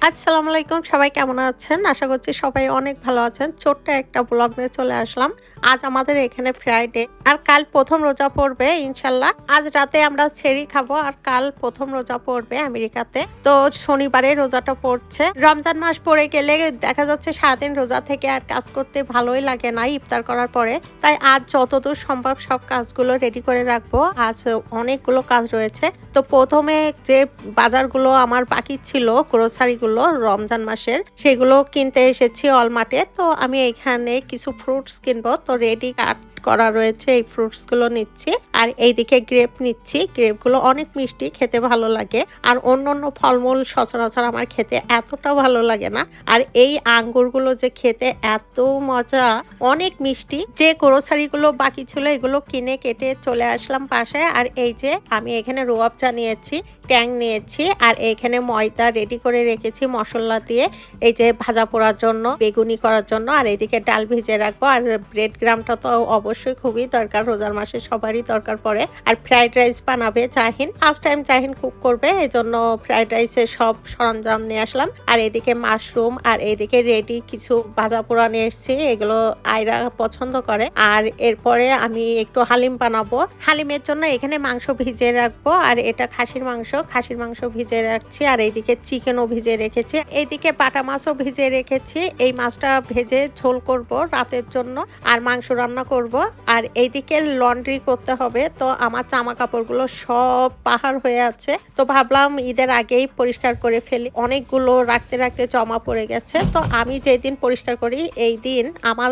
আসসালামু আলাইকুম, সবাই কেমন আছেন? আশা করছি সবাই অনেক ভালো আছেন। ছোট্ট একটা ব্লগ নিয়ে চলে আসলাম। আজ আমাদের এখানে ফ্রাইডে আর কাল প্রথম রোজা পড়বে ইনশাল্লাহ। আজ রাতে আমরা ছেড়ি খাবো আর কাল প্রথম রোজা পড়বে আমেরিকাতে। তো শনিবারে রোজাটা পড়ছে। রমজান মাস পড়ে গেলে দেখা যাচ্ছে সারাদিন রোজা থেকে আর কাজ করতে ভালোই লাগে না ইফতার করার পরে। তাই আজ যতদূর সম্ভব সব কাজগুলো রেডি করে রাখবো। আজ অনেকগুলো কাজ রয়েছে। তো প্রথমে যে বাজারগুলো আমার বাকি ছিল, গ্রোসারিগুলো রমজান মাসের, সেগুলো কিনতে এসেছি অলমার্টে। তো আমি এখানে কিছু ফ্রুটস কিনবো, তো রেডি কাট করা রয়েছে, এই ফ্রুটসগুলো নিচ্ছি। আর এইদিকে গ্রেপ নিচ্ছি। গ্রেপগুলো অনেক মিষ্টি, খেতে ভালো লাগে। আর অন্য অন্য ফলমূল সচরাচর আমার খেতে এতটা ভালো লাগে না। আর এই আঙ্গুরগুলো যে খেতে এত মজা, অনেক মিষ্টি। যে গ্রোসারিগুলো বাকি ছিল এগুলো কিনে কেটে চলে আসলাম পাশে। আর এই যে আমি এখানে রোয়াবজা নিয়েছি, ট্যাং নিয়েছি, আর এখানে ময়দা রেডি করে রেখেছি মশলা দিয়ে, এই যে ভাজা পোড়ার জন্য, বেগুনি করার জন্য। আর এইদিকে ডাল ভিজে রাখবো। আর ব্রেড গ্রামটা তো অবশ্যই খুবই দরকার, রোজার মাসে সবারই দরকার পড়ে। আর ফ্রাইড রাইস বানাবে Jahin, first time Jahin cook করবে, এই জন্য ফ্রাইড রাইসের সব সরঞ্জাম নিয়ে আসলাম। আর এদিকে মাশরুম, আর এইদিকে রেডি কিছু ভাজা পোড়া নিয়ে এসেছি, এগুলো আয়রা পছন্দ করে। আর এরপরে আমি একটু হালিম বানাবো। হালিমের জন্য এখানে মাংস ভিজিয়ে রাখবো। আর এটা খাসির মাংস ভিজে রাখছি। আর এইদিকে চিকেনও ভিজে রেখেছি। এইদিকে বাটা মাছও ভিজে রেখেছি। এই মাছটা ভেজে ঝোল করব রাতের জন্য, আর মাংস রান্না করব। আর এইদিকে লন্ড্রি করতে হবে। তো আমার জামা কাপড়গুলো সব পাহাড় হয়ে আছে, তো ভাবলাম ঈদের আগেই পরিষ্কার করে ফেলি। অনেকগুলো রাখতে রাখতে জমা পড়ে গেছে। তো আমি যেদিন পরিষ্কার করি এই দিন আমার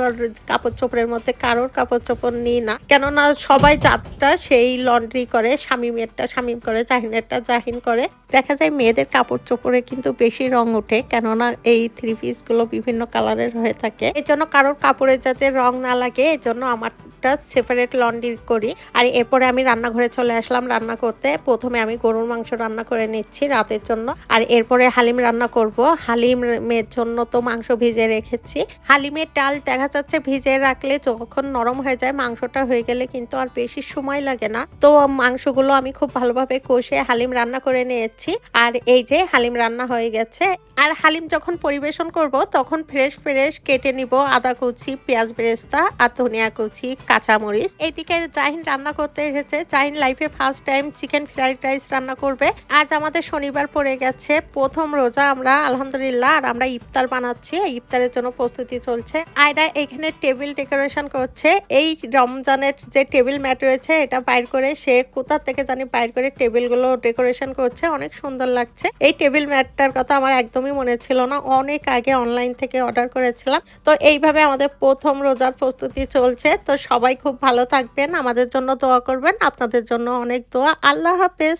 কাপড় চোপড়ের মধ্যে কারোর কাপড় চোপড় নিই না, কেননা সবাই যাত্রা সেই লন্ড্রি করে। শামিমেরটা শামিম করে, জাহিনেরটা জাহিন করে। দেখা যায় মেয়েদের কাপড় চোপড়ে কিন্তু বেশি রং ওঠে, কেননা এই থ্রি পিস গুলো বিভিন্ন কালারের হয়ে থাকে। এর জন্য কারোর কাপড়ে যাতে রং না লাগে, এর জন্য আমারটা সেপারেট লন্ড্রি করি। আর এরপরে আমি রান্নাঘরে চলে আসলাম রান্না করতে। প্রথমে আমি গরুর মাংস রান্না করে নিচ্ছি রাতের জন্য। আর এরপরে হালিম রান্না করব। হালিমের জন্য তো মাংস ভিজে রেখেছি। হালিমের ডাল দেখা যাচ্ছে ভিজে রাখলে যখন নরম হয়ে যায়, মাংসটা হয়ে গেলে কিন্তু আর বেশি সময় লাগে না। তো মাংসগুলো আমি খুব ভালোভাবে কষে হালিম রান্না করে নিয়েছি। আর এই যে হালিম রান্না হয়ে গেছে। আর হালিম যখন পরিবেশন করব তখন ফ্রেশ ফ্রেশ কেটে নিব আদা কুচি, পেঁয়াজ বেরেস্তা, আর ধনিয়া কুচি, কাঁচামরিচ। এইদিকে জাহিন রান্না করতে এসেছে। জাহিন লাইফে first time chicken fried rice রান্না করবে। আজ আমাদের শনিবার পড়ে গেছে, প্রথম রোজা আমরা আলহামদুলিল্লাহ। আর আমরা ইফতার বানাচ্ছি, ইফতারের জন্য প্রস্তুতি চলছে। আয়রা এখানে টেবিল ডেকোরেশন করছে। এই রমজানের যে টেবিল ম্যাট রয়েছে এটা বাইর করে, সে কোথা থেকে জানি বাইর করে টেবিলগুলো ডেকোরেশন করছে, অনেক সুন্দর লাগছে। এই টেবিল ম্যাটটার কথা আমার একদমই মনে ছিল না, অনেক আগে অনলাইন থেকে অর্ডার করেছিলাম। তো এইভাবে আমাদের প্রথম রোজার প্রস্তুতি চলছে। তো সবাই খুব ভালো থাকবেন, আমাদের জন্য দোয়া করবেন। আপনাদের জন্য অনেক দোয়া। আল্লাহ হাফেজ।